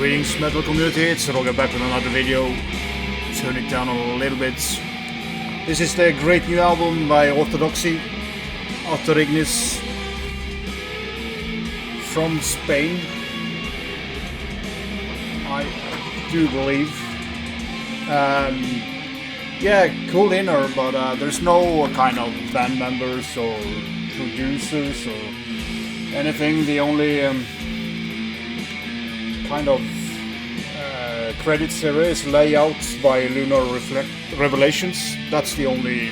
Greetings metal community, it's Roger back with another video. Turn it down a little bit. This is the great new album by Orthodoxy, Ater Ignis, from Spain, I do believe. Yeah, cool inner, but there's no kind of band members or producers or anything. The only kind of credits there is layout by Lunar Revelations. That's the only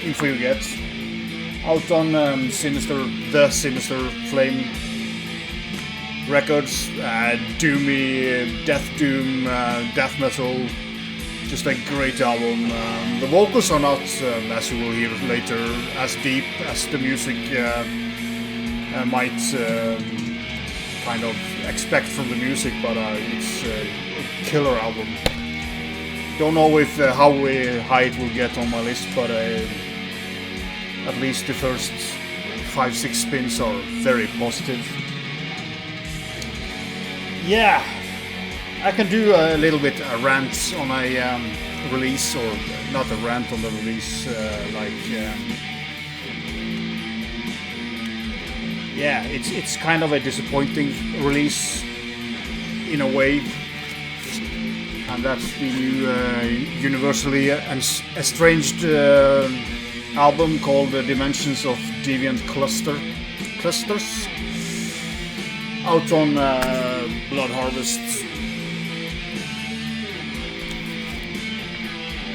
info you get. Out on the Sinister Flame Records, doomy, death doom, death metal. Just a great album. The vocals are not, as you will hear later, as deep as the music might kind of expect from the music, but it's a killer album. Don't know if how high it will get on my list, but at least the first 5-6 spins are very positive. Yeah, I can do a little bit a rant on a release, or not a rant on the release, yeah, it's kind of a disappointing release in a way, and that's the new universally estranged album called Dimensions of Deviant Clusters, out on Blood Harvest,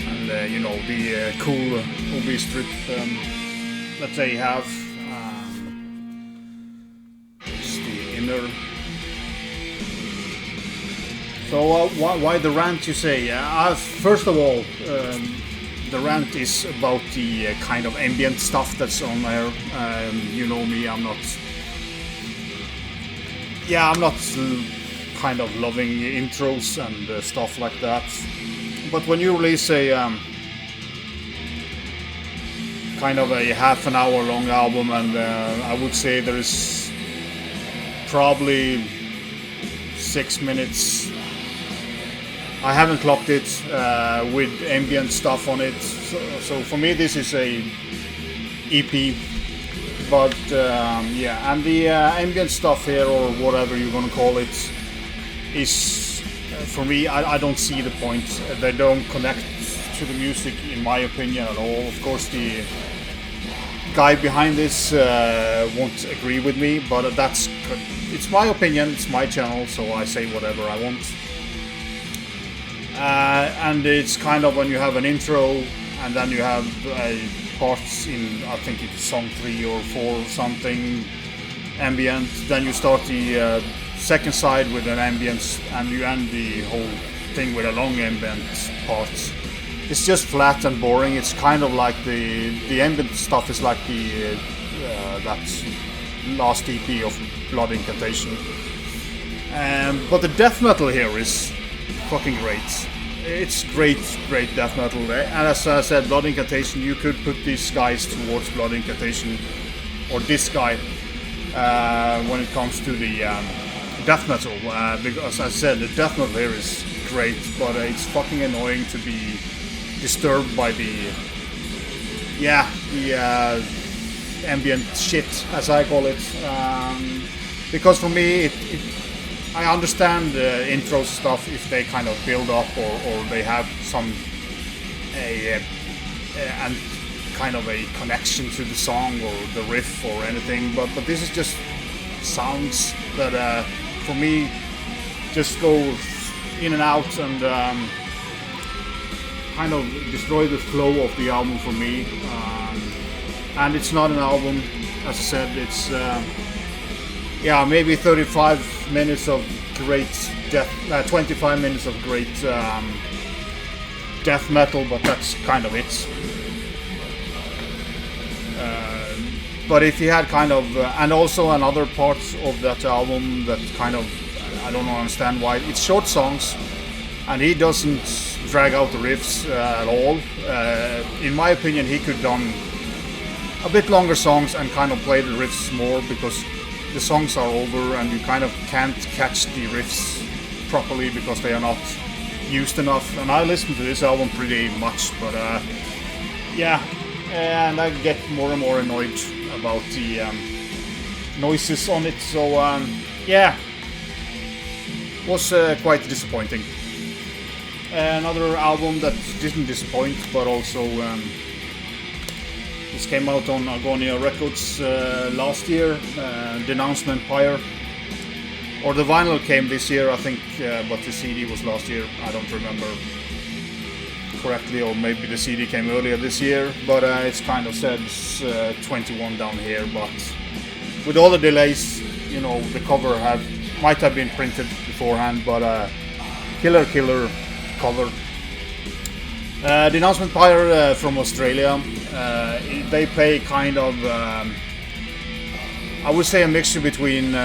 and you know, the cool OB strip that they have. So why the rant, you say? First of all, the rant is about the kind of ambient stuff that's on there. You know me, I'm not kind of loving intros and stuff like that. But when you release a kind of a half an hour long album, and I would say there is probably 6 minutes, I haven't clocked it, with ambient stuff on it, so for me this is a EP, but yeah, and the ambient stuff here, or whatever you're gonna call it, is, for me, I don't see the point. They don't connect to the music, in my opinion, at all. Of course, the guy behind this won't agree with me, but it's my opinion, it's my channel, so I say whatever I want. And it's kind of when you have an intro, and then you have parts in, I think it's song 3 or 4 or something, ambient, then you start the second side with an ambient, and you end the whole thing with a long ambient part. It's just flat and boring. It's kind of like the ambient stuff is like the that last EP of Blood Incantation. But the death metal here is fucking great. It's great death metal. And as I said, Blood Incantation, you could put these guys towards Blood Incantation, or this guy, when it comes to the death metal. Because as I said, the death metal here is great, but it's fucking annoying to be disturbed by the ambient shit, as I call it. Because for me, I understand intro stuff if they kind of build up, or they have some and kind of a connection to the song or the riff or anything, but this is just sounds that for me just go in and out and kind of destroy the flow of the album for me. And it's not an album, as I said. It's yeah, maybe 35 minutes of great death, 25 minutes of great death metal, but that's kind of it. But if you had kind of, and also another part of that album that kind of, I don't understand why, it's short songs, and he doesn't drag out the riffs at all. In my opinion, he could done a bit longer songs and kind of play the riffs more, because the songs are over and you kind of can't catch the riffs properly because they are not used enough. And I listen to this album pretty much, but yeah, and I get more and more annoyed about the noises on it. So yeah, was quite disappointing. Another album that didn't disappoint, but also this came out on Agonia Records last year, Denouncement Pyre. Or the vinyl came this year, I think, but the CD was last year. I don't remember correctly, or maybe the CD came earlier this year. But it's kind of says 21 down here. But with all the delays, you know, the cover might have been printed beforehand. But killer cover. Denouncement Pyre from Australia. They play kind of, I would say, a mixture between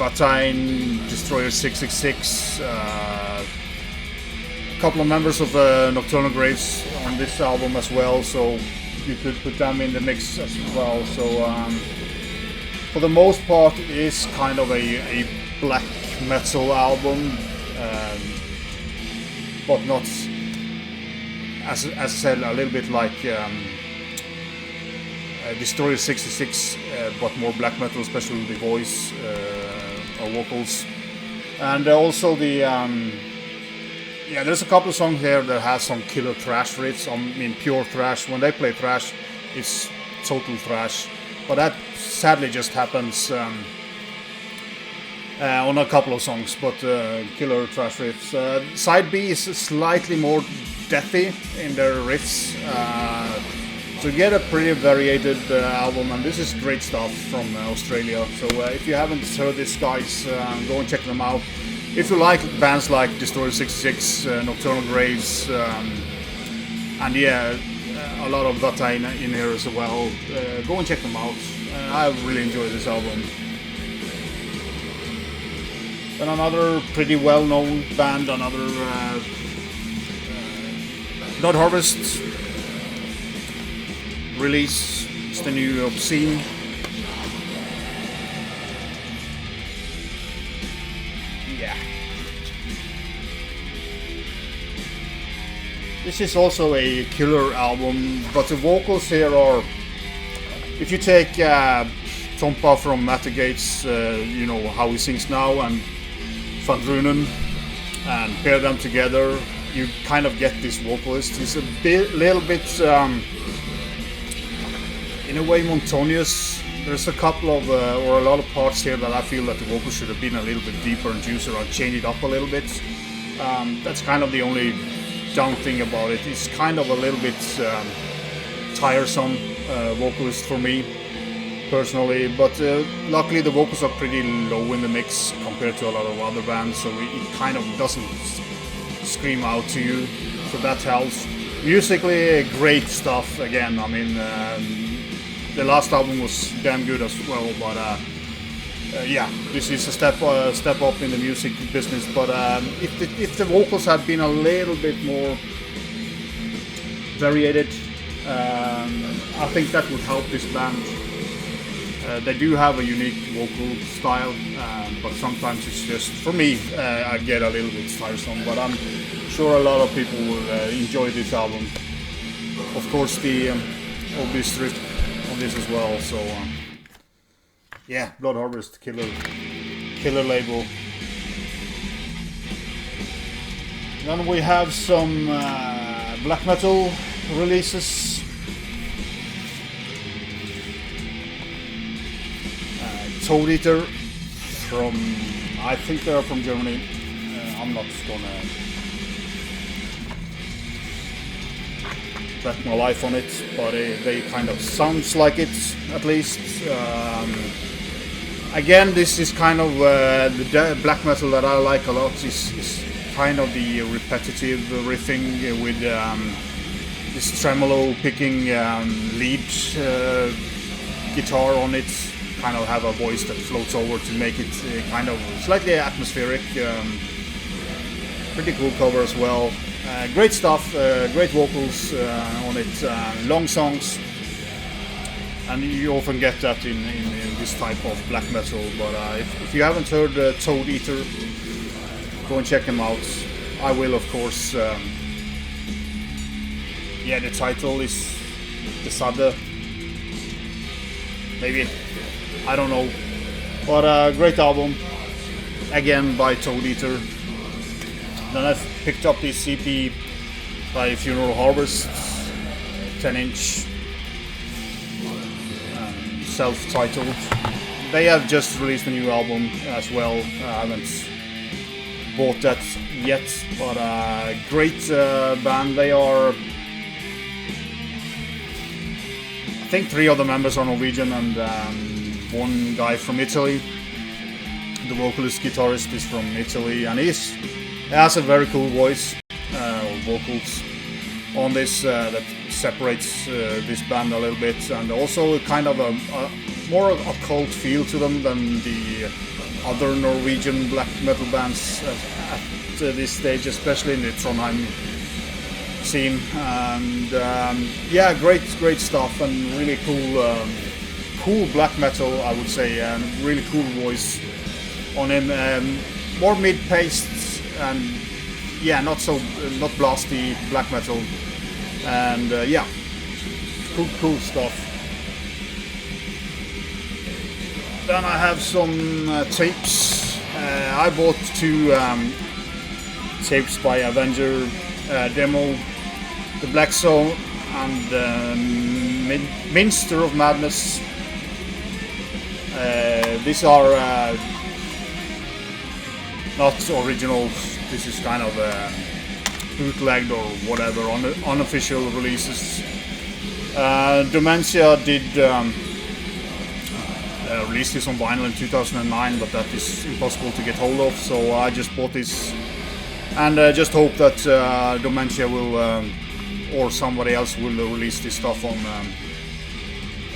Voimaton, Destroyer 666, a couple of members of Nocturnal Graves on this album as well, so you could put them in the mix as well. So for the most part it is kind of a black metal album, but not, as I said, a little bit like Destroyer 66, but more black metal, especially with the voice or vocals. And also the yeah, there's a couple of songs here that has some killer thrash riffs. I mean, pure thrash. When they play thrash, it's total thrash. But that sadly just happens on a couple of songs. But killer thrash riffs. Side B is slightly more deathy in their riffs. So you get a pretty varied album, and this is great stuff from Australia. So if you haven't heard this, guys, go and check them out. If you like bands like Destroyer 66, Nocturnal Graves, and yeah, a lot of Voimaton in here as well, go and check them out. I really enjoy this album. And another pretty well-known band, another Blood Harvest release. It's the new Obscene. Yeah. This is also a killer album, but the vocals here are, if you take Tompa from Mattergates, you know how he sings now, and Van Drunen, and pair them together, you kind of get this vocalist. He's a little bit in a way monotonous. There's a couple of or a lot of parts here that I feel that the vocals should have been a little bit deeper and juicier, or change it up a little bit. That's kind of the only down thing about it. It's kind of a little bit tiresome vocalist for me personally, but luckily the vocals are pretty low in the mix compared to a lot of other bands, so it kind of doesn't scream out to you, so that helps. Musically, great stuff again. I mean, the last album was damn good as well, but yeah, this is a step up in the music business. But if the vocals had been a little bit more varied, I think that would help this band. They do have a unique vocal style, but sometimes it's just, for me, I get a little bit tiresome, but I'm sure a lot of people will enjoy this album. Of course, the obvious riff on this as well, so yeah, Blood Harvest, killer label. Then we have some black metal releases. Toadeater from, I think they are from Germany. I'm not gonna bet my life on it, but they kind of sounds like it, at least. Again, this is kind of the black metal that I like a lot. Is kind of the repetitive riffing with this tremolo picking lead guitar on it. Kind of have a voice that floats over to make it kind of slightly atmospheric. Pretty cool cover as well. Great stuff, great vocals on it, long songs. and you often get that in this type of black metal. But if you haven't heard Toadeater, go and check him out. I will, of course. Yeah, the title is Bexadde. Maybe, I don't know. But great album, again by Toadeater. Then I've picked up this EP by Funeral Harvest, 10-inch, self-titled. They have just released a new album as well. I haven't bought that yet, but great band. They are, I think 3 of the members are Norwegian and 1 guy from Italy. The vocalist guitarist is from Italy, and he has a very cool voice, vocals on this that separates this band a little bit, and also kind of a more occult feel to them than the other Norwegian black metal bands at this stage, especially in the Trondheim scene. And yeah, great stuff, and really cool black metal, I would say, and really cool voice on him. More mid-paced and yeah, not blasty black metal, and yeah, cool stuff. Then I have some tapes. I bought 2 tapes by Avenger, Demo, The Black Zone, and Minster of Madness. These are not originals. This is kind of bootlegged or whatever, unofficial releases. Dementia did release this on vinyl in 2009, but that is impossible to get hold of, so I just bought this, and just hope that Dementia will or somebody else will release this stuff on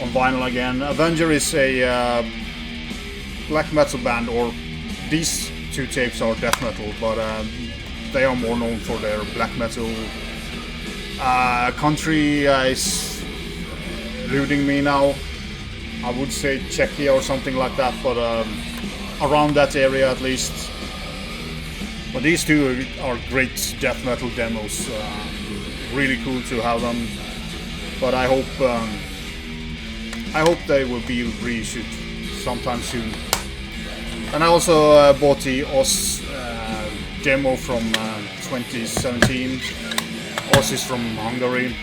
vinyl again. Avenger is a black metal band, or these 2 tapes are death metal, but they are more known for their black metal. Country is eluding me now. I would say Czechia or something like that, but around that area at least. But these 2 are great death metal demos. Really cool to have them. But I hope they will be reissued sometime soon. And I also bought the Oz demo from 2017. Oz is from Hungary.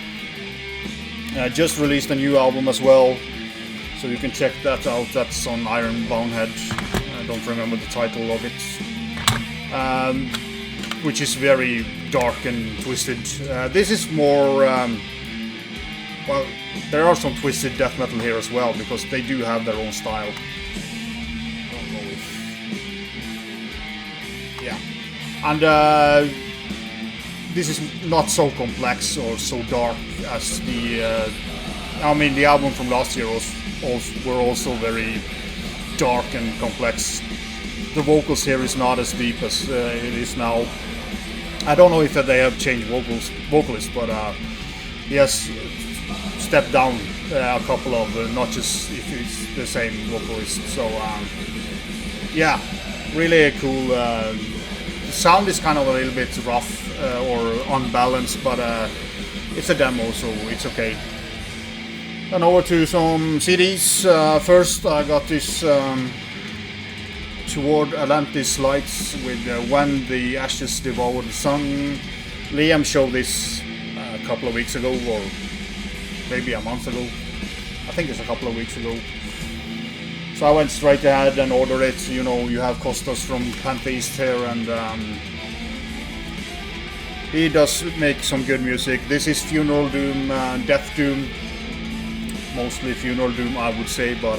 Just released a new album as well, so you can check that out. That's on Iron Bonehead. I don't remember the title of it, which is very dark and twisted. This is more well, there are some twisted death metal here as well, because they do have their own style. I don't know if... yeah, and this is not so complex or so dark as the I mean, the album from last year were also very dark and complex. The vocals here is not as deep as it is now. I don't know if they have changed vocalists, but he has stepped down a couple of notches if it's the same vocalist. So yeah, really cool. The sound is kind of a little bit rough or unbalanced, but it's a demo, so it's okay. Then over to some CDs. First I got this Toward Atlantis Lights with When the Ashes Devoured the Sun. Liam showed this a couple of weeks ago, or maybe a month ago. I think it's a couple of weeks ago. So I went straight ahead and ordered it. You know, you have Kostas from Pantheist here, and he does make some good music. This is Funeral Doom, Death Doom. Mostly Funeral Doom, I would say, but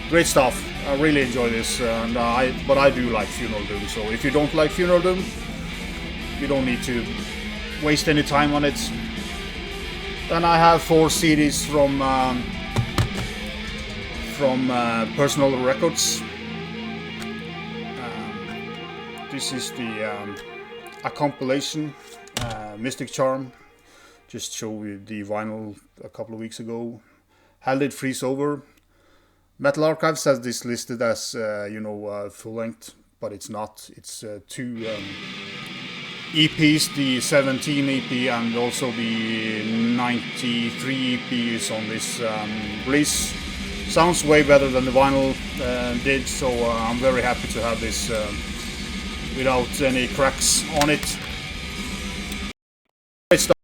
great stuff. I really enjoy this, but I do like Funeral Doom. So if you don't like Funeral Doom, you don't need to waste any time on it. Then I have 4 CDs from Personal Records. This is a compilation, Mystic Charm. Just showed you the vinyl a couple of weeks ago. held it freeze over. Metal Archive says this listed as full length, but it's not. It's 2 EPs, the 17 EP and also the 93 EP is on this release. Sounds way better than the vinyl did, so I'm very happy to have this without any cracks on it. Great stuff.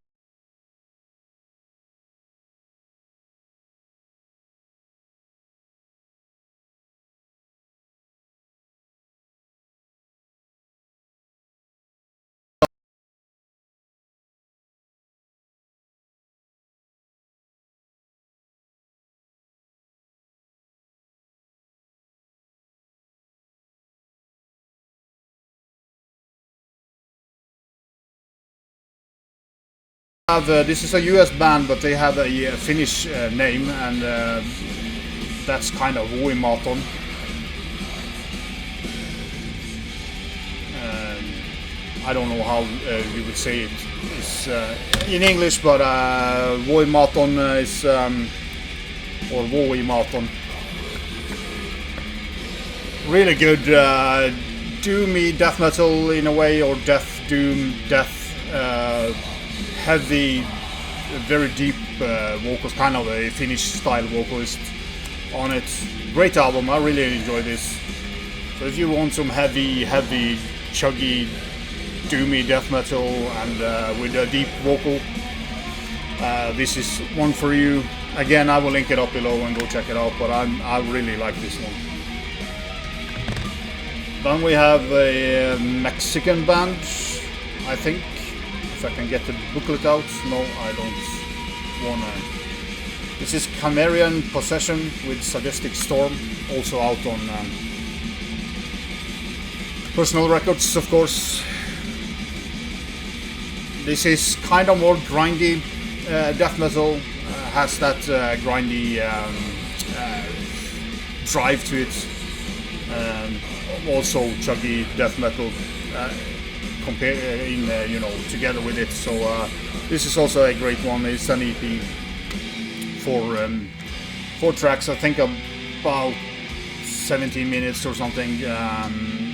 This is a US band, but they have a Finnish name, and that's kind of Voimaton. I don't know how you would say it is in English, but Voimaton is or Voimaton. Really good doomy death metal in a way, or death doom death. Heavy, very deep vocals, kind of a Finnish style vocalist on it. Great album, I really enjoy this. So if you want some heavy, chuggy, doomy death metal and with a deep vocal, this is one for you. Again, I will link it up below and go check it out, but I really like this one. Then we have a Mexican band, I think. If I can get the booklet out. No, I don't wanna. This is Cimmerian Possession with Sadistic Storm, also out on Personal Records, of course. This is kind of more grindy death metal, has that grindy drive to it. Also chuggy death metal. Together with it, so this is also a great one. It's an EP for 4 tracks, I think about 17 minutes or something.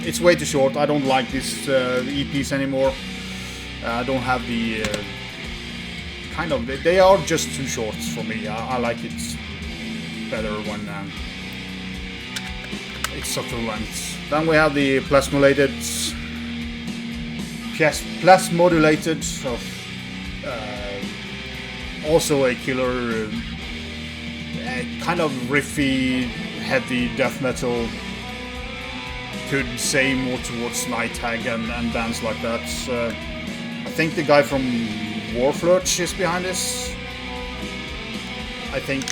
It's way too short. I don't like these EPs anymore. I don't have the they are just too short for me. I like it better when it's a full length. Then we have the Plasmodulated, so also a killer, kind of riffy, heavy death metal. Could say more towards Night Hag and bands like that. I think the guy from Warflurch is behind this. I think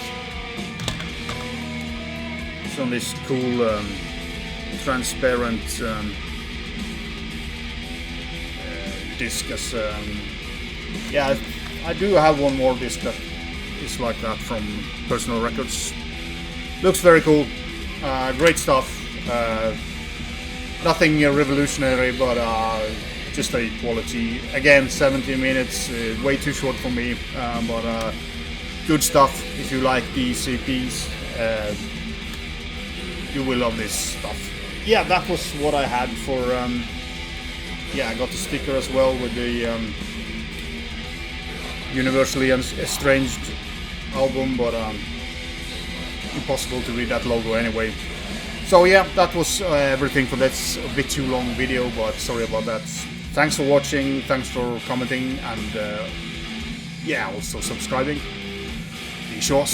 it's on this cool transparent disc. As yeah, I do have one more disc that is like that from Personal Records. Looks very cool. Great stuff. Nothing revolutionary, but just a quality. Again, 17 minutes, way too short for me, but good stuff. If you like these EPs, you will love this stuff. Yeah, that was what I had for. Yeah, I got the sticker as well with the Universally Estranged album, but impossible to read that logo anyway. So yeah, that was everything for this. A bit too long video, but sorry about that. Thanks for watching, thanks for commenting, and yeah, also subscribing. Be sure.